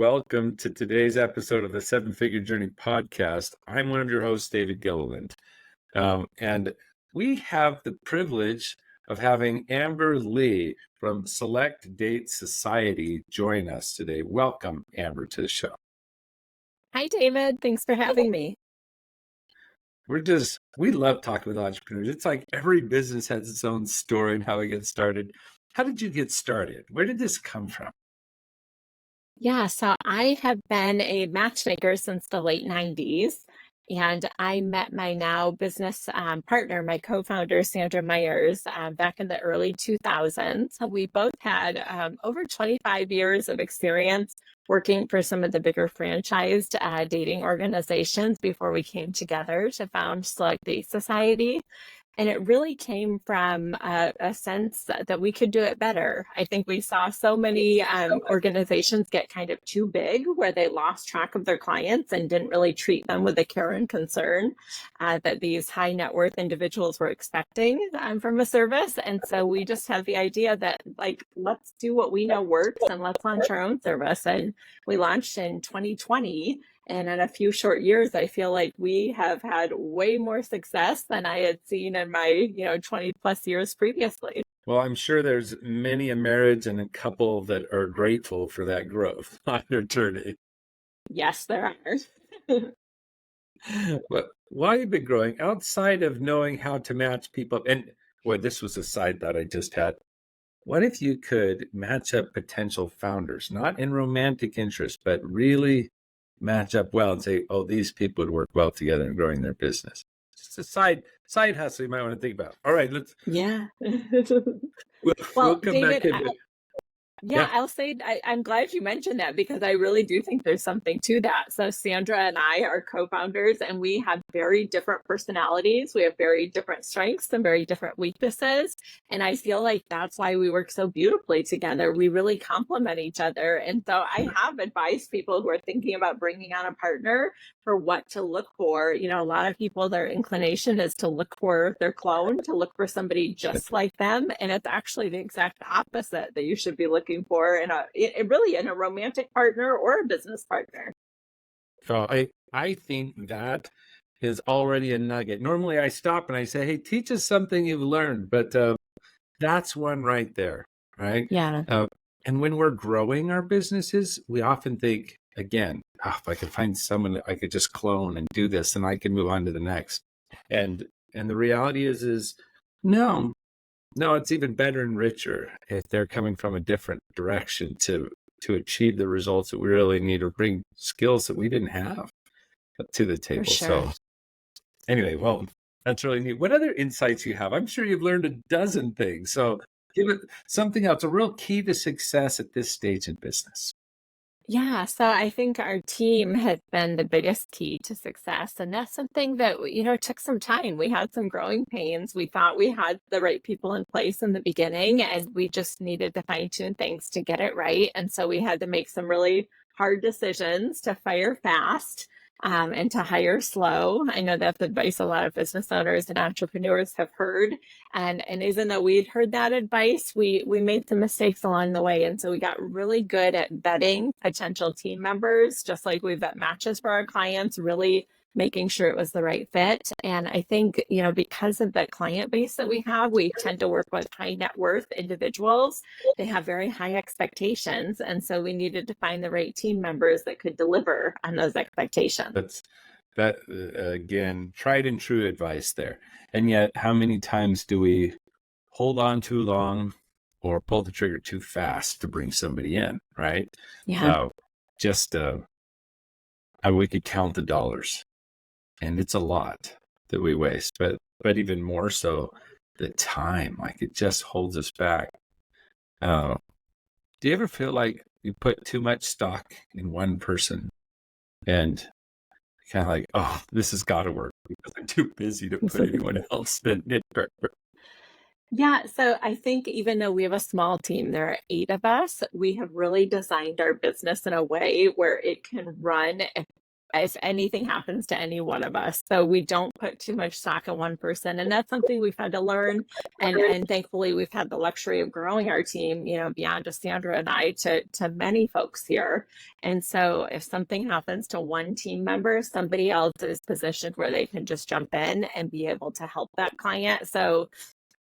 Welcome to today's episode of the Seven Figure Journey podcast. I'm one of your hosts, David Gilliland. And we have the privilege of having Amber Lee from Select Date Society join us today. Welcome, Amber, to the show. Hi, David. Thanks for having me. We love talking with entrepreneurs. It's like every business has its own story and how it gets started. How did you get started? Where did this come from? Yeah, so I have been a matchmaker since the late 90s, and I met my now business partner, my co-founder, Sandra Myers, back in the early 2000s. We both had over 25 years of experience working for some of the bigger franchised dating organizations before we came together to found Select Date Society. And it really came from a sense that we could do it better. I think we saw so many organizations get kind of too big where they lost track of their clients and didn't really treat them with the care and concern that these high net worth individuals were expecting from a service. And so we just had the idea that, like, let's do what we know works and let's launch our own service. And we launched in 2020. And in a few short years, I feel like we have had way more success than I had seen in my, 20 plus years previously. Well, I'm sure there's many a marriage and a couple that are grateful for that growth on their journey. Yes, there are. But why have you been growing outside of knowing how to match people? And boy, this was a side thought I just had. What if you could match up potential founders, not in romantic interest, but really match up well and say, oh, these people would work well together in growing their business? Just a side hustle you might want to think about. All right, Yeah. we'll come David, back in. I'll say I'm glad you mentioned that because I really do think there's something to that. So Sandra and I are co-founders and we have very different personalities. We have very different strengths and very different weaknesses. And I feel like that's why we work so beautifully together. We really complement each other. And so I have advised people who are thinking about bringing on a partner for what to look for. A lot of people, their inclination is to look for their clone, to look for somebody just like them. And it's actually the exact opposite that you should be looking for in a romantic partner or a business partner. So I think that is already a nugget. Normally I stop and I say, hey, teach us something you've learned, but that's one right there, right? Yeah. And when we're growing our businesses, we often think, again, if I could find someone that I could just clone and do this, and I can move on to the next. And the reality is no, it's even better and richer if they're coming from a different direction to achieve the results that we really need or bring skills that we didn't have to the table. For sure. So anyway, well, that's really neat. What other insights you have? I'm sure you've learned a dozen things. So give it something else, a real key to success at this stage in business. Yeah, so I think our team has been the biggest key to success. And that's something that, took some time. We had some growing pains. We thought we had the right people in place in the beginning, and we just needed to fine tune things to get it right. And so we had to make some really hard decisions to fire fast. And to hire slow. I know that's advice a lot of business owners and entrepreneurs have heard. And even though we'd heard that advice, we made some mistakes along the way. And so we got really good at vetting potential team members, just like we vet matches for our clients, really making sure it was the right fit. And I think, because of the client base that we have, we tend to work with high net worth individuals. They have very high expectations. And so we needed to find the right team members that could deliver on those expectations. That again, tried and true advice there. And yet, how many times do we hold on too long or pull the trigger too fast to bring somebody in, right? Yeah. We could count the dollars. And it's a lot that we waste, but even more so, the time, like it just holds us back. Do you ever feel like you put too much stock in one person and kind of like, oh, this has got to work because I'm too busy to put anyone else in it? Yeah, so I think even though we have a small team, there are 8 of us, we have really designed our business in a way where it can run if anything happens to any one of us. So we don't put too much stock in one person. And that's something we've had to learn. And thankfully we've had the luxury of growing our team, beyond just Sandra and I to many folks here. And so if something happens to one team member, somebody else is positioned where they can just jump in and be able to help that client. So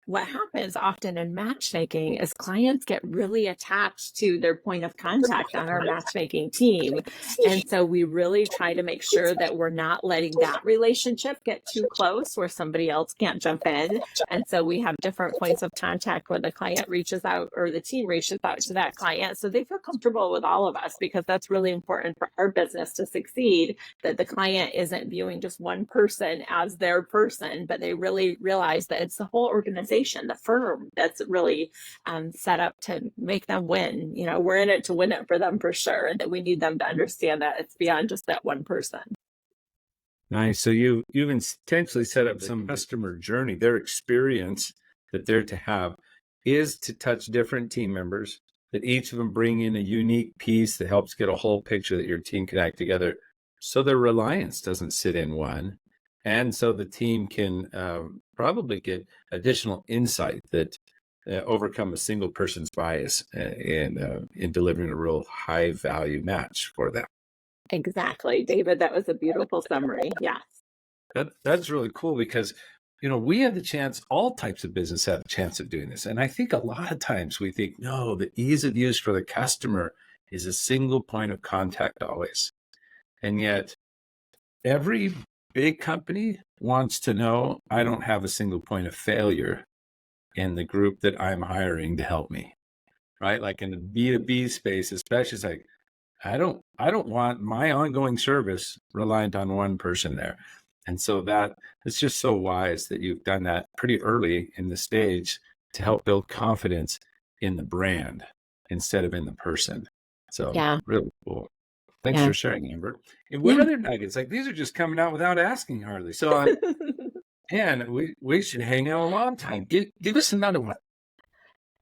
what happens often in matchmaking is clients get really attached to their point of contact on our matchmaking team. And so we really try to make sure that we're not letting that relationship get too close where somebody else can't jump in. And so we have different points of contact where the client reaches out or the team reaches out to that client. So they feel comfortable with all of us, because that's really important for our business to succeed, that the client isn't viewing just one person as their person, but they really realize that it's the whole organization, the firm, that's really set up to make them win. We're in it to win it for them for sure. And that we need them to understand that it's beyond just that one person. Nice. So you've intentionally set up some customer journey. Their experience that they're to have is to touch different team members, that each of them bring in a unique piece that helps get a whole picture that your team can act together. So their reliance doesn't sit in one. And so the team can probably get additional insight that overcome a single person's bias in delivering a real high value match for them. Exactly, David. That was a beautiful summary. Yes. That's really cool because, we have the chance, all types of business have a chance of doing this. And I think a lot of times we think, no, the ease of use for the customer is a single point of contact always. And yet every big company wants to know I don't have a single point of failure in the group that I'm hiring to help me, right? Like in the B2B space, especially, it's like, I don't want my ongoing service reliant on one person there. And so that it's just so wise that you've done that pretty early in the stage to help build confidence in the brand instead of in the person. So Yeah. really cool. Thanks Yeah. for sharing, Amber. And what Yeah. other nuggets? Like these are just coming out without asking hardly. So man, we should hang out a long time. Give us another one.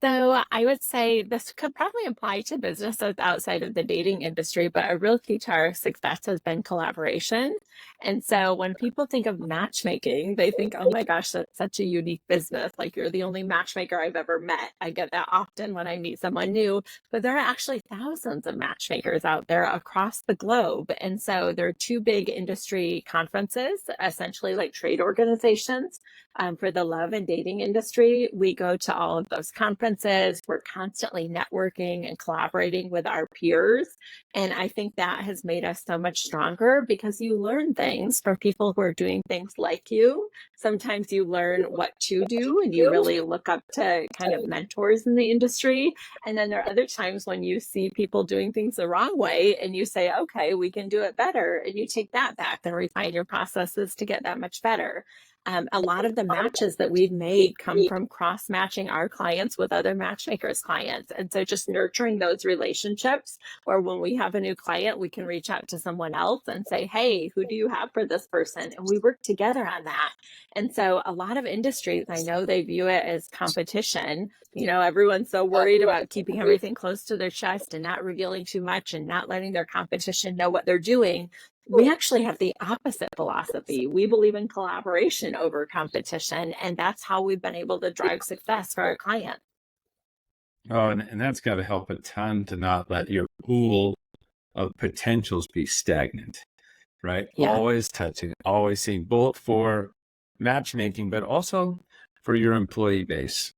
So I would say this could probably apply to businesses outside of the dating industry, but a real key to our success has been collaboration. And so when people think of matchmaking, they think, oh my gosh, that's such a unique business. Like you're the only matchmaker I've ever met. I get that often when I meet someone new, but there are actually thousands of matchmakers out there across the globe. And so there are two big industry conferences, essentially like trade organizations for the love and dating industry. We go to all of those conferences. We're constantly networking and collaborating with our peers. And I think that has made us so much stronger because you learn things from people who are doing things like you. Sometimes you learn what to do and you really look up to kind of mentors in the industry. And then there are other times when you see people doing things the wrong way and you say, okay, we can do it better. And you take that back and refine your processes to get that much better. A lot of the matches that we've made come from cross matching our clients with other matchmakers' clients. And so just nurturing those relationships, or when we have a new client, we can reach out to someone else and say, hey, who do you have for this person? And we work together on that. And so a lot of industries, I know they view it as competition. Everyone's so worried about keeping everything close to their chest and not revealing too much and not letting their competition know what they're doing. We actually have the opposite philosophy. We believe in collaboration over competition, and that's how we've been able to drive success for our clients. Oh, and that's got to help a ton to not let your pool of potentials be stagnant, right? Yeah. Always touching, always seeing both for matchmaking, but also for your employee base,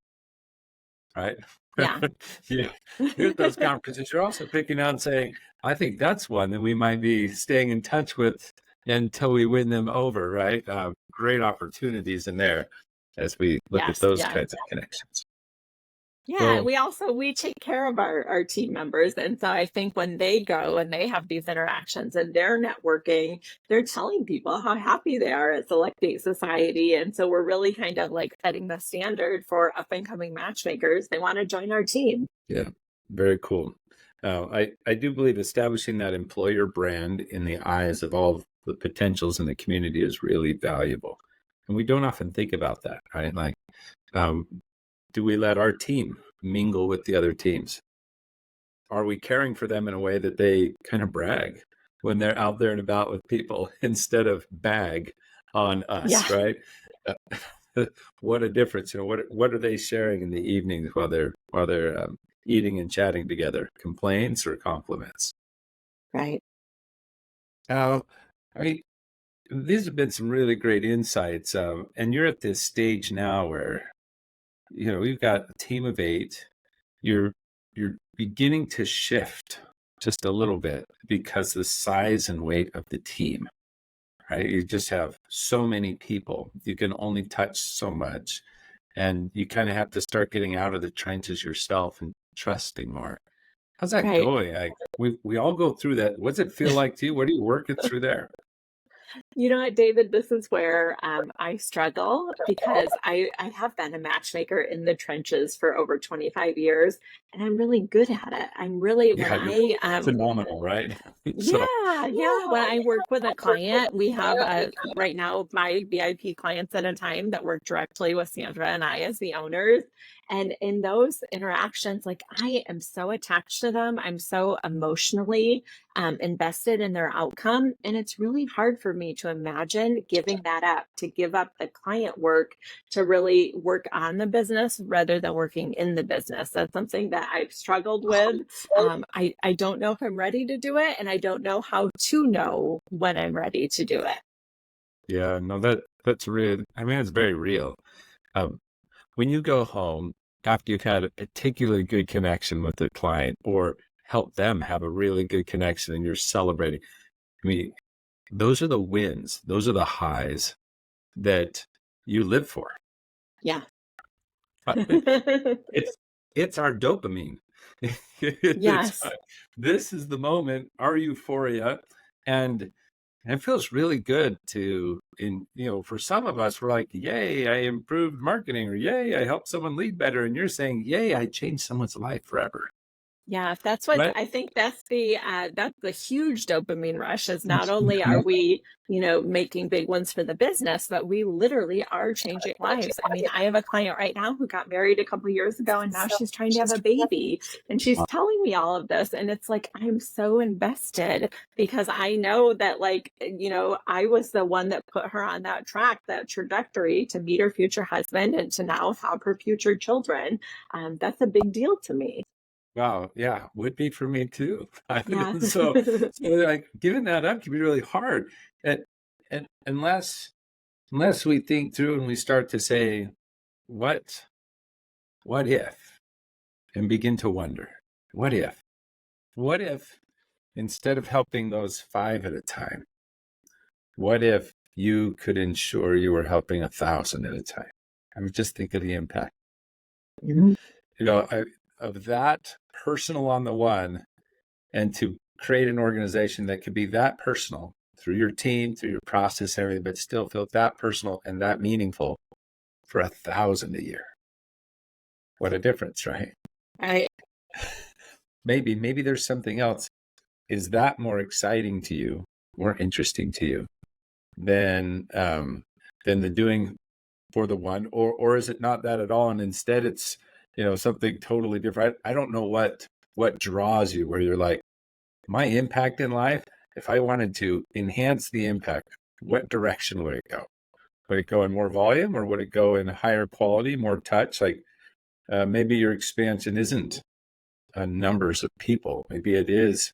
right? Yeah. Yeah. Here's those conferences. You're also picking out and saying, I think that's one that we might be staying in touch with until we win them over, right? Great opportunities in there as we look at Yes. those Yeah. kinds of connections. Yeah, Well, we take care of our team members. And so I think when they go and they have these interactions and they're networking, they're telling people how happy they are at Select Date Society. And so we're really kind of like setting the standard for up and coming matchmakers. They want to join our team. yeah, very cool. I do believe establishing that employer brand in the eyes of all the potentials in the community is really valuable. And we don't often think about that, right? Like, um, do we let our team mingle with the other teams? Are we caring for them in a way that they kind of brag? when they're out there and about with people instead of bag on Yeah, us, right? What a difference. What are they sharing in the evenings while they're eating and chatting together? Complaints or compliments? right, Now, I mean, these have been some really great insights. And you're at this stage now where, we've got a team of 8. You're beginning to shift just a little bit because the size and weight of the team, right? You just have so many people. You can only touch so much. And you kind of have to start getting out of the trenches yourself and trusting more. How's that right. going? We all go through that. What's it feel like to you? What are you working through there? You know what, David? This is where I struggle because I have been a matchmaker in the trenches for over 25 years, and I'm really good at it. I'm really, when Yeah, you're I phenomenal, right? So, yeah. When I work with a client, we have right now my VIP clients at a time that work directly with Sandra and I as the owners. And in those interactions, like I am so attached to them. I'm so emotionally invested in their outcome. And it's really hard for me to imagine giving that up, to give up the client work to really work on the business rather than working in the business. That's something that I've struggled with. I don't know if I'm ready to do it, and I don't know how to know when I'm ready to do it. yeah, no, that's real. I mean, it's very real. Um, when you go home after you've had a particularly good connection with the client or help them have a really good connection and you're celebrating, I mean, those are the wins, those are the highs that you live for. Yeah. Uh, It's it's our dopamine. It's Yes. this is the moment, our euphoria, and it feels really good for some of us, we're like, yay, I improved marketing, or yay, I helped someone lead better. And you're saying, yay, I changed someone's life forever. Yeah, that's what Right? I think that's the huge dopamine rush is not only are we, making big ones for the business, but we literally are changing lives. I mean, I have a client right now who got married a couple years ago and now she's trying to have a baby and she's telling me all of this and it's like I'm so invested because I know that like, I was the one that put her on that track, that trajectory to meet her future husband and to now have her future children. That's a big deal to me. Wow. Yeah. Would be for me too. Yeah. So like giving that up can be really hard. And unless we think through and we start to say, what, what if, and begin to wonder, what if? What if instead of helping those 5 at a time, what if you could ensure you were helping 1,000 at a time? I mean, just think of the impact. Mhm. You know, I, of that personal on the one, and to create an organization that could be that personal through your team, through your process, everything, but still feel that personal and that meaningful for 1,000 a year. What a difference, right? I Maybe there's something else. Is that more exciting to you, more interesting to you than the doing for the one, or is it not that at all? And instead it's, something totally different. I don't know what draws you where you're like, my impact in life, if I wanted to enhance the impact, what direction would it go? Would it go in more volume or would it go in higher quality, more touch? Like maybe your expansion isn't numbers of people. Maybe it is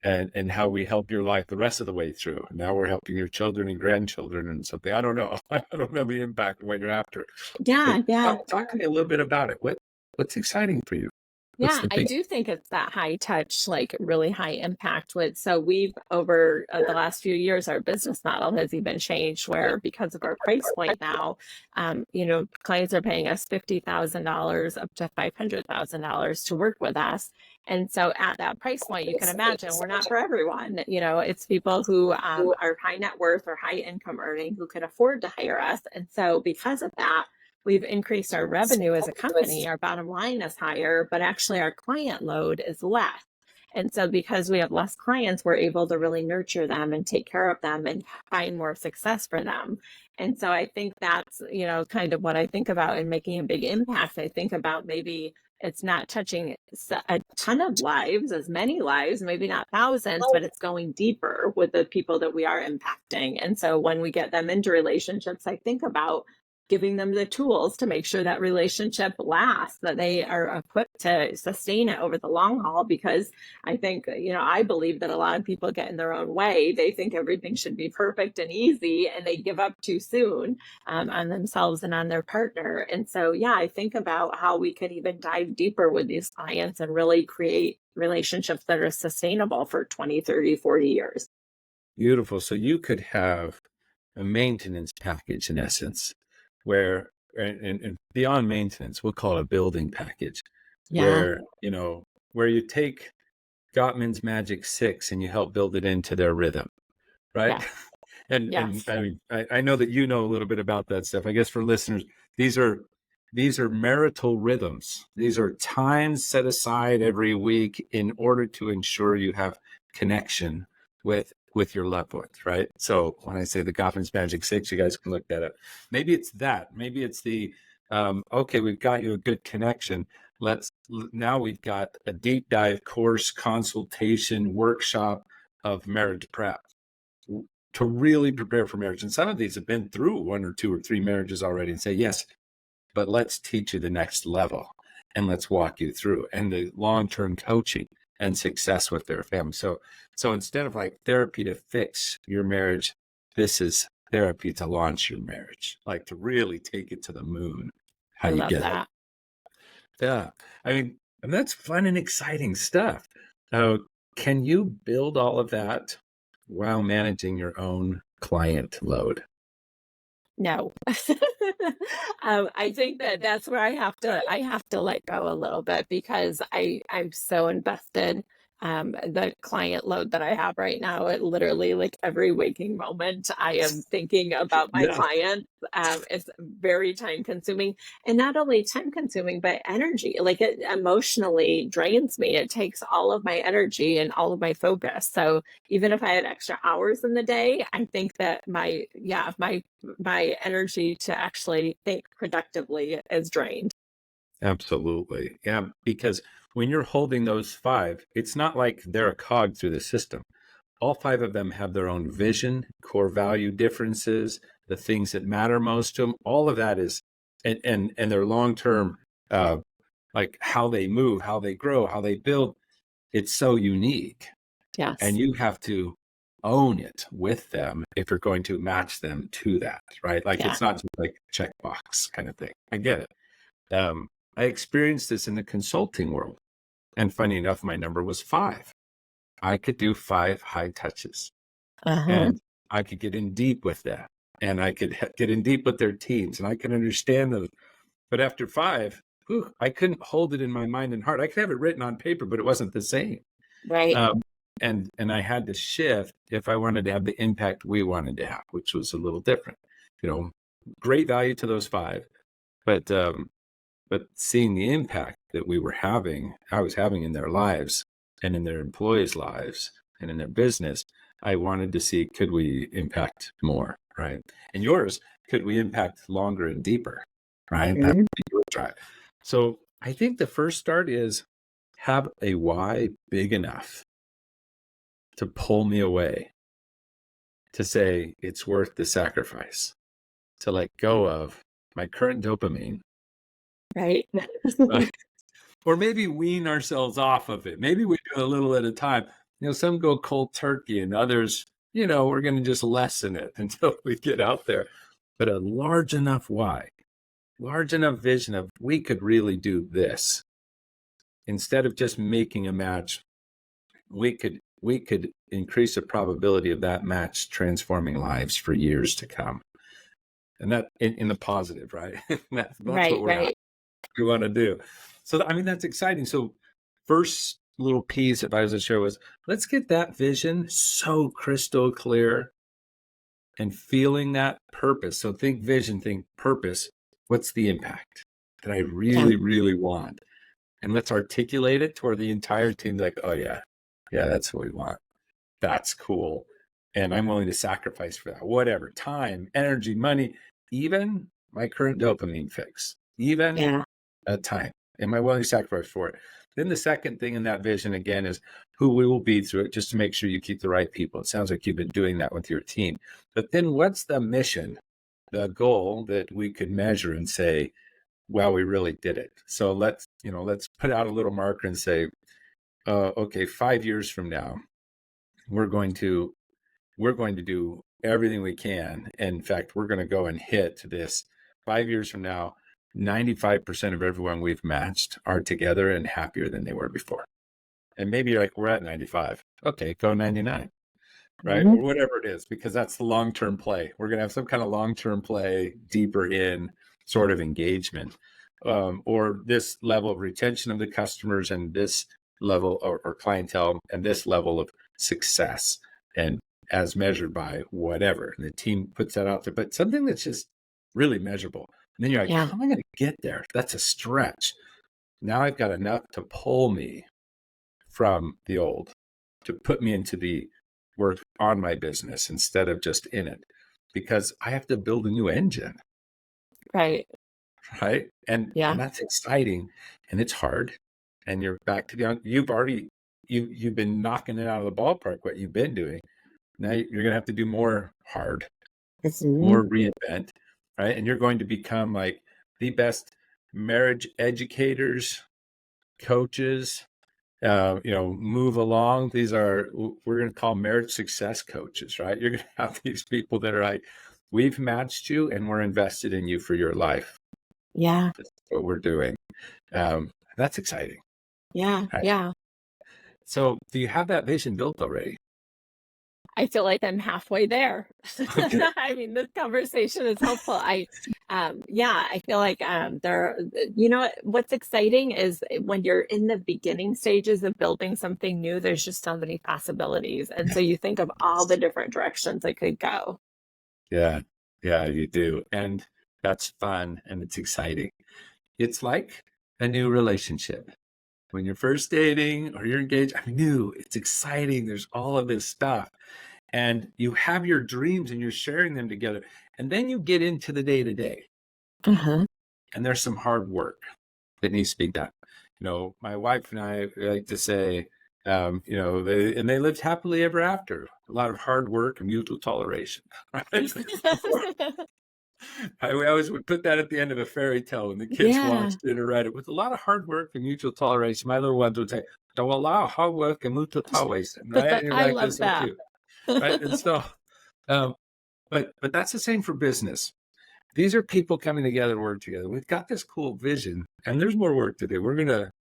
and how we help your life the rest of the way through. Now we're helping your children and grandchildren and something. I don't know. I don't know the impact of what you're after. But yeah, yeah. talk to me a little bit about it. What's exciting for you? What's Yeah, the I big? do think it's that high touch, like really high impact with. So we've over the last few years, our business model has even changed where because of our price point now, clients are paying us $50,000 up to $500,000 to work with us. And so at that price point, you can imagine we're not for everyone. It's people who are high net worth or high income earning who can afford to hire us. And so because of that, we've increased our revenue as a company. Our bottom line is higher, but actually our client load is less. And so because we have less clients, we're able to really nurture them and take care of them and find more success for them. And so I think that's, kind of what I think about in making a big impact. I think about maybe it's not touching a ton of lives, as many lives, maybe not thousands, but it's going deeper with the people that we are impacting. And so when we get them into relationships, I think about giving them the tools to make sure that relationship lasts, that they are equipped to sustain it over the long haul. Because I think, I believe that a lot of people get in their own way. They think everything should be perfect and easy, and they give up too soon on themselves and on their partner. And so, yeah, I think about how we could even dive deeper with these clients and really create relationships that are sustainable for 20, 30, 40 years. Beautiful. So you could have a maintenance package in essence, where and beyond maintenance, we'll call it a building package, Yeah. where where you take Gottman's Magic 6 and you help build it into their rhythm, right? Yes. And Yes. I mean, I know that you know a little bit about that stuff. I guess for listeners, these are marital rhythms. These are times set aside every week in order to ensure you have connection with your loved ones, right? So when I say the Goffman's Magic 6, you guys can look that up. Maybe it's that. Maybe it's the okay, we've got you a good connection. Now we've got a deep dive course, consultation, workshop of marriage prep to really prepare for marriage. And some of these have been through one or two or three marriages already and say, yes, but let's teach you the next level and let's walk you through and the long-term coaching and success with their family. So instead of like therapy to fix your marriage, this is therapy to launch your marriage, like to really take it to the moon, how I you love get it. that. Yeah. I mean, and that's fun and exciting stuff. Uh, can you build all of that while managing your own client load? No. I think that that's where I have to let go a little bit, because I'm so invested. The client load that I have right now, it literally, like, every waking moment I am thinking about my Yeah, clients. It's very time consuming, and not only time consuming, but energy. Like, it emotionally drains me. It takes all of my energy and all of my focus. So even if I had extra hours in the day, I think that my energy to actually think productively is drained. absolutely. Yeah, because when you're holding those five, it's not like they're a cog through the system. All five of them have their own vision, core value differences, the things that matter most to them. All of that is, and their long term, like how they move, how they grow, how they build. It's so unique, and Yes. you have to own it with them if you're going to match them to that, right? Like Yeah. it's not just like a checkbox kind of thing. I get it. I experienced this in the consulting world, and funny enough, my number was five. I could do five high touches, Uh-huh. and I could get in deep with that, and I could get in deep with their teams, and I could understand them. But after five, I couldn't hold it in my mind and heart. I could have it written on paper, but it wasn't the same. Right. Um, and I had to shift if I wanted to have the impact we wanted to have, which was a little different. You know, great value to those five, but seeing the impact that I was having in their lives and in their employees' lives and in their business, I wanted to see, could we impact more, right? And yours, could we impact longer and deeper, right? That Mhm. would be your drive. So I think the first start is have a why big enough to pull me away, to say it's worth the sacrifice, to let go of my current dopamine, Right. right? Or maybe wean ourselves off of it. Maybe we do a little at a time. Some go cold turkey and others, we're going to just lessen it until we get out there. But a large enough why, large enough vision of we could really do this. Instead of just making a match, we could increase the probability of that match transforming lives for years to come. And that in the positive, right? That's what Right, right. we want to do. So, I mean, that's exciting. So, first little piece if I was to share was let's get that vision so crystal clear and feeling that purpose. So, think vision, think purpose. What's the impact that I Yeah. really, really want? And let's articulate it toward the entire team like, oh, yeah, that's what we want. That's cool. And I'm willing to sacrifice for that, whatever time, energy, money, even my current dopamine fix, even Yeah. time. Am I willing to sacrifice for it? Then the second thing in that vision again is who we will be through it, just to make sure you keep the right people. It sounds like you've been doing that with your team. But then what's the mission, the goal that we could measure and say, well, we really did it. So let's put out a little marker and say, okay, 5 years from now, we're going to do everything we can. In fact, we're going to go and hit this. 5 years from now, 95% of everyone we've matched are together and happier than they were before. And maybe you're like, we're at 95. Okay, go 99, right? Mhm. Or whatever it is, because that's the long-term play. We're going to have some kind of long-term play, deeper in sort of engagement, or this level of retention of the customers and this level or clientele and this level of success, and as measured by whatever. And the team puts that out there, but something that's just really measurable. And then you're like, Yeah. how am I going to get there? That's a stretch. Now I've got enough to pull me from the old, to put me into the work on my business instead of just in it, because I have to build a new engine, Right. right? And Yeah. that's exciting, and it's hard. And you're back to you've been knocking it out of the ballpark, what you've been doing. Now you're gonna have to do more hard, Mhm. more reinvent, right? And you're going to become like the best marriage educators, coaches, move along. We're going to call marriage success coaches, right? You're going to have these people that are like, we've matched you and we're invested in you for your life. Yeah. That's what we're doing. That's exciting. Yeah. Right? Yeah. So do you have that vision built already? I feel like I'm halfway there. Okay. I mean, this conversation is helpful. Yeah, I feel like you know what's exciting is when you're in the beginning stages of building something new, there's just so many possibilities. And so you think of all the different directions it could go. Yeah. Yeah, you do. And that's fun and it's exciting. It's like a new relationship. When you're first dating or you're engaged, I'm new. It's exciting. There's all of this stuff. And you have your dreams and you're sharing them together. And then you get into the day to day, Uh-huh. and there's some hard work that needs to be done. My wife and I like to say, they lived happily ever after. A lot of hard work and mutual toleration. Right? We always would put that at the end of a fairy tale when the kids Yeah. watched it or read it. With a lot of hard work and mutual toleration, my little ones would say, "Don't allow hard work and mutual toleration." Right? And you're I like, "That's love so that. cute." Right? And so, um, but that's the same for business. These are people coming together to work together. We've got this cool vision, and there's more work to do.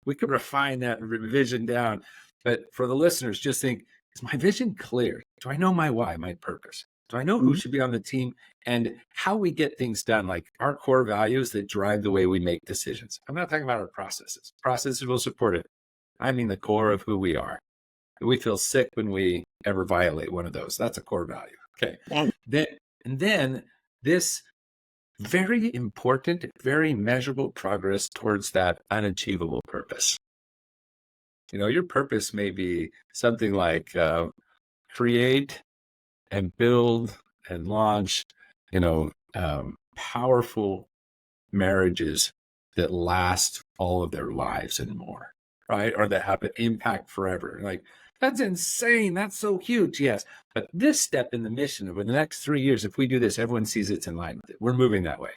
We could refine that vision down. But for the listeners, just think, is my vision clear? Do I know my why, my purpose? Do I know who Mhm. should be on the team and how we get things done? Like our core values that drive the way we make decisions. I'm not talking about our processes. Processes will support it. I mean the core of who we are. We feel sick when we ever violate one of those. That's a core value. Okay. Yeah. Then and then this very important, very measurable progress towards that unachievable purpose. Your purpose may be something like create and build and launch, powerful marriages that last all of their lives and more, right? Or that have an impact forever. Like, that's insane. That's so huge. Yes. But this step in the mission over the next 3 years, if we do this, everyone sees it's in line with it. We're moving that way.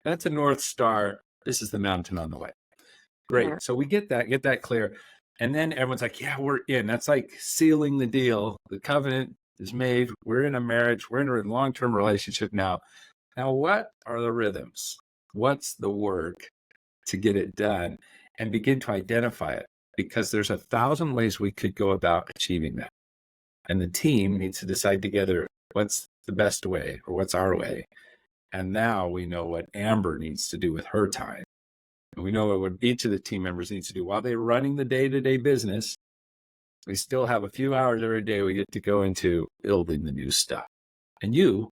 That's a North Star. This is the mountain on the way. Yeah. Great. So we get that clear. And then everyone's like, yeah, we're in. That's like sealing the deal. The covenant is made. We're in a marriage. We're in a long-term relationship now. Now, what are the rhythms? What's the work to get it done? And begin to identify it, because there's 1,000 ways we could go about achieving that. And the team needs to decide together what's the best way or what's our way. And now we know what Amber needs to do with her time. And we know what each of the team members needs to do while they're running the day-to-day business. We still have a few hours every day we get to go into building the new stuff. And you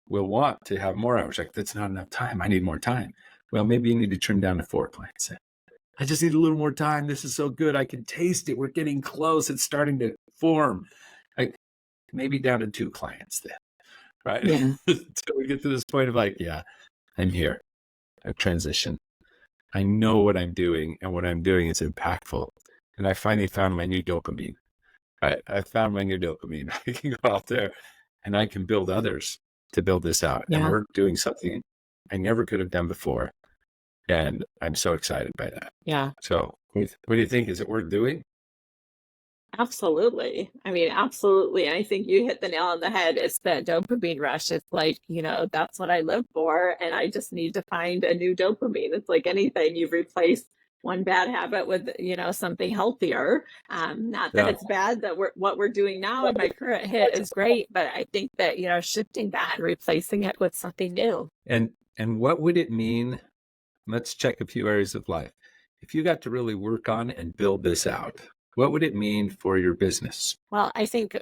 will want to have more hours. Like, that's not enough time. I need more time. Well, maybe you need to trim down to 4 clients. I just need a little more time. This is so good. I can taste it. We're getting close. It's starting to form. Like, maybe down to 2 clients then, right? Yeah. Until we get to this point of like, yeah, I'm here. I've transitioned. I know what I'm doing, and what I'm doing is impactful. And I finally found my new dopamine. I found my new dopamine. I can go out there and I can build others to build this out. And Yeah. we're doing something I never could have done before. And I'm so excited by that. Yeah. So what do you think? Is it worth doing? Absolutely. I mean, absolutely. I think you hit the nail on the head. It's that dopamine rush. It's like, that's what I live for. And I just need to find a new dopamine. It's like anything, you've replaced one bad habit with, something healthier. Not that Yeah. it's bad that what we're doing now in my current hit is great, but I think that, shifting that and replacing it with something new. And what would it mean? Let's check a few areas of life. If you got to really work on and build this out, what would it mean for your business? Well, I think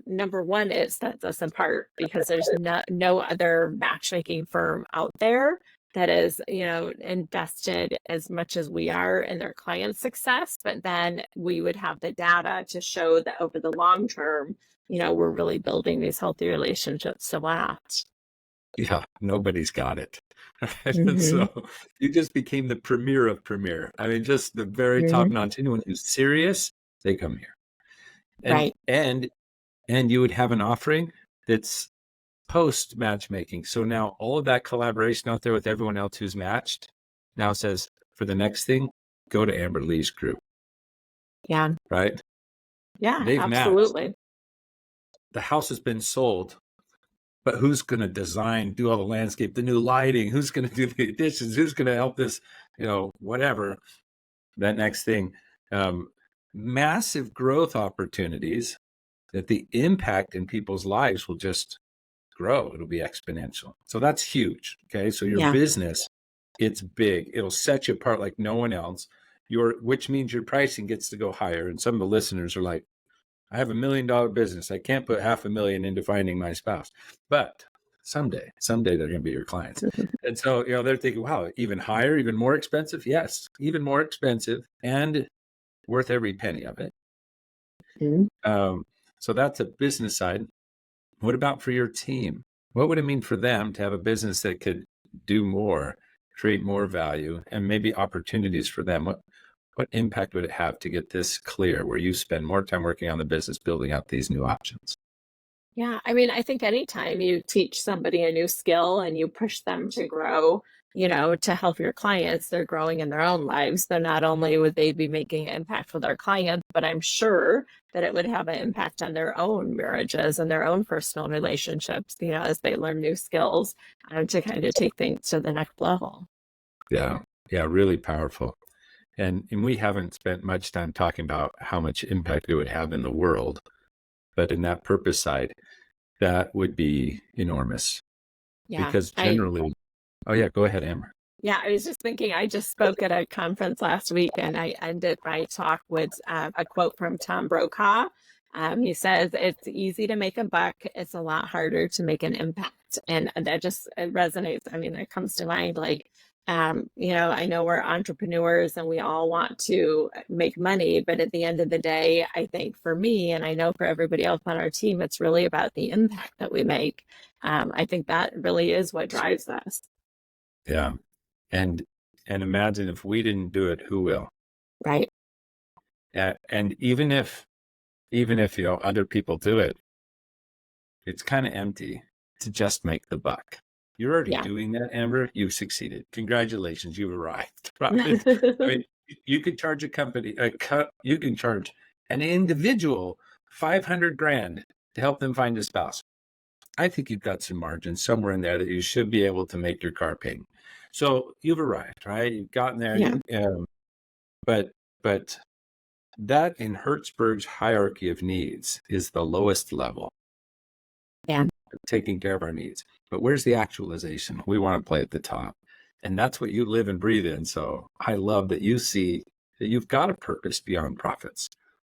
number one, it sets us apart because there's no other matchmaking firm out there that is, invested as much as we are in their client success. But then we would have the data to show that over the long term, we're really building these healthy relationships to last. Yeah, nobody's got it. Right? And Hmm. so you just became the premier of premier. I mean, just the very top Hmm. notch. Anyone who's serious, they come here. And Right. and and you would have an offering that's post matchmaking. So now all of that collaboration out there with everyone else who's matched now says for the next thing, go to Amber Lee's group, Yeah. right? Yeah, They've matched. absolutely. The house has been sold. But who's going to design, do all the landscape, the new lighting? Who's going to do the additions? Who's going to help this, whatever, that next thing? Massive growth opportunities that the impact in people's lives will just grow. It'll be exponential. So that's huge. Okay. So your Yeah. business, it's big. It'll set you apart like no one else. Which means your pricing gets to go higher. And some of the listeners are like, I have $1 million business. I can't put $500,000 into finding my spouse, but someday they're going to be your clients. And so, they're thinking, wow, even higher, even more expensive. Yes, even more expensive and worth every penny of it. Mhm. So that's a business side. What about for your team? What would it mean for them to have a business that could do more, create more value, and maybe opportunities for them? What impact would it have to get this clear where you spend more time working on the business, building out these new options? Yeah, I mean, I think anytime you teach somebody a new skill and you push them to grow, to help your clients, they're growing in their own lives. So not only would they be making an impact for their clients, but I'm sure that it would have an impact on their own marriages and their own personal relationships, as they learn new skills to kind of take things to the next level. Yeah. Yeah. Really powerful. And we haven't spent much time talking about how much impact it would have in the world, but in that purpose side, that would be enormous Yeah, because generally, oh yeah, go ahead, Amber. Yeah, I was just thinking, I just spoke at a conference last week and I ended my talk with a quote from Tom Brokaw. He says, it's easy to make a buck, it's a lot harder to make an impact. And that just it resonates. I mean, it comes to mind like, I know we're entrepreneurs and we all want to make money, but at the end of the day, I think for me, and I know for everybody else on our team, it's really about the impact that we make. I think that really is what drives us. Yeah. And and imagine if we didn't do it, who will? Right. And even if other people do it, it's kind of empty to just make the buck. You're already Yeah. doing that, Amber. You've succeeded. Congratulations, you've arrived. Right? I mean, you could charge a company, you can charge an individual 500 grand to help them find a spouse. I think you've got some margin somewhere in there that you should be able to make your car payment. So you've arrived, right? You've gotten there. Yeah. But but that in Hertzberg's hierarchy of needs is the lowest level, Yeah. taking care of our needs. But where's the actualization? We want to play at the top. And that's what you live and breathe in. So I love that you see that you've got a purpose beyond profits.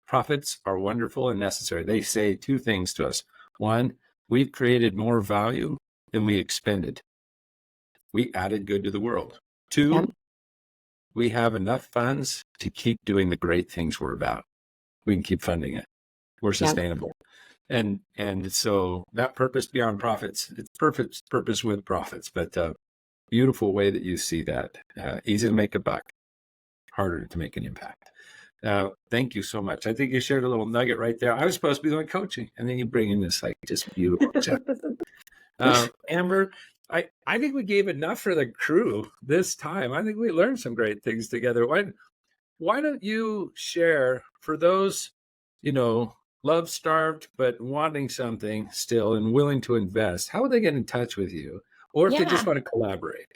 Profits are wonderful and necessary. They say two things to us. One, we've created more value than we expended. We added good to the world. Yep. Two, we have enough funds to keep doing the great things we're about. We can keep funding it. We're Yep. sustainable. And so that purpose beyond profits, it's perfect purpose with profits. But beautiful way that you see that. Easy to make a buck, harder to make an impact. Thank you so much. I think you shared a little nugget right there. I was supposed to be doing coaching, and then you bring in this like just beautiful gem. Amber, I think we gave enough for the crew this time. I think we learned some great things together. Why don't you share for those, love starved but wanting something still and willing to invest? How would they get in touch with you, or if they just Yeah. want to collaborate?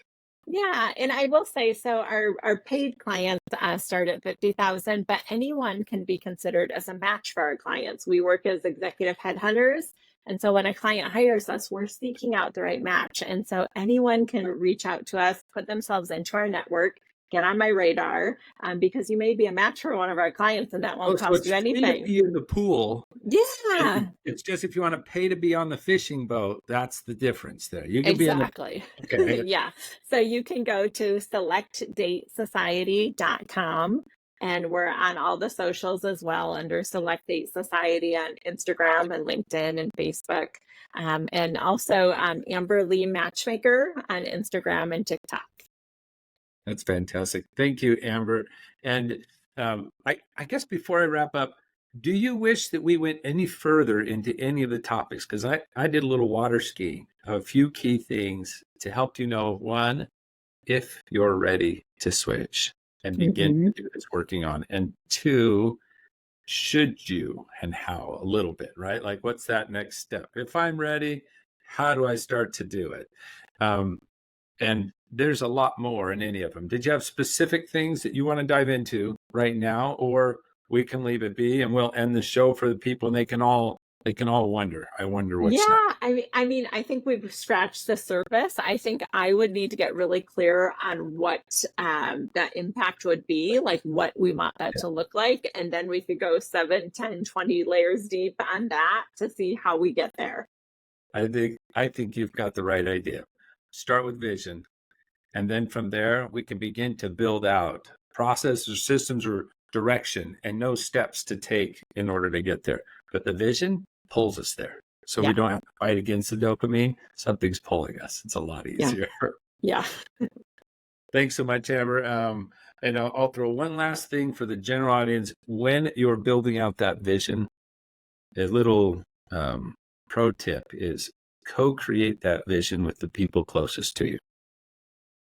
Yeah, and I will say, so our paid clients start at 50,000, but anyone can be considered as a match for our clients. We work as executive headhunters, and so when a client hires us, we're seeking out the right match. And so anyone can reach out to us, put themselves into our network, get on my radar, because you may be a match for one of our clients, and that Oh, won't so cost it's you free to anything. be in the pool. Yeah, It's just if you want to pay to be on the fishing boat, that's the difference there. You can be in the exactly. okay. Yeah. So you can go to selectdatesociety.com, and we're on all the socials as well under Select Date Society on Instagram and LinkedIn and Facebook. And also Amber Lee Matchmaker on Instagram and TikTok. That's fantastic. Thank you, Amber. And I guess before I wrap up, do you wish that we went any further into any of the topics? Because I did a little water skiing, a few key things to help you know, one, if you're ready to switch and begin Mhm. to do this working on, and two, should you and how a little bit, right? Like, what's that next step? If I'm ready, how do I start to do it? Um, and there's a lot more in any of them. Did you have specific things that you want to dive into right now, or we can leave it be and we'll end the show for the people and they can all wonder. I wonder what's next. Yeah, I mean, I think we've scratched the surface. I think I would need to get really clear on what that impact would be, like what we want that to look like. And then we could go 7, 10, 20 layers deep on that to see how we get there. I think you've got the right idea. Start with vision. And then from there, we can begin to build out process or systems or direction and know steps to take in order to get there. But the vision pulls us there. So we Yeah, don't have to fight against the dopamine. Something's pulling us. It's a lot yeah, easier. yeah. Thanks so much, Amber. And I'll throw one last thing for the general audience. When you're building out that vision, a little pro tip is co-create that vision with the people closest to you.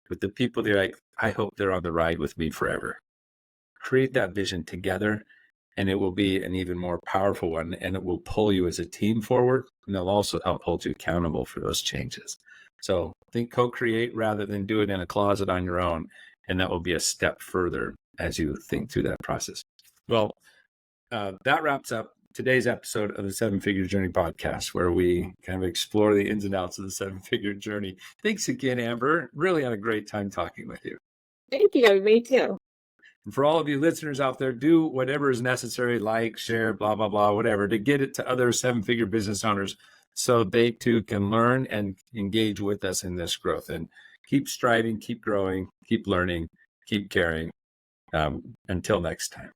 With the people that are like, I hope they're on the ride with me forever. Create that vision together, and it will be an even more powerful one, and it will pull you as a team forward, and they'll also help hold you accountable for those changes. So think co-create rather than do it in a closet on your own, and that will be a step further as you think through that process. Well, that wraps up today's episode of the Seven Figure Journey podcast, where we kind of explore the ins and outs of the seven-figure journey. Thanks again, Amber. Really had a great time talking with you. Thank you. Me too. And for all of you listeners out there, do whatever is necessary, like, share, blah, blah, blah, whatever, to get it to other seven-figure business owners so they too can learn and engage with us in this growth. And keep striving, keep growing, keep learning, keep caring. Until next time.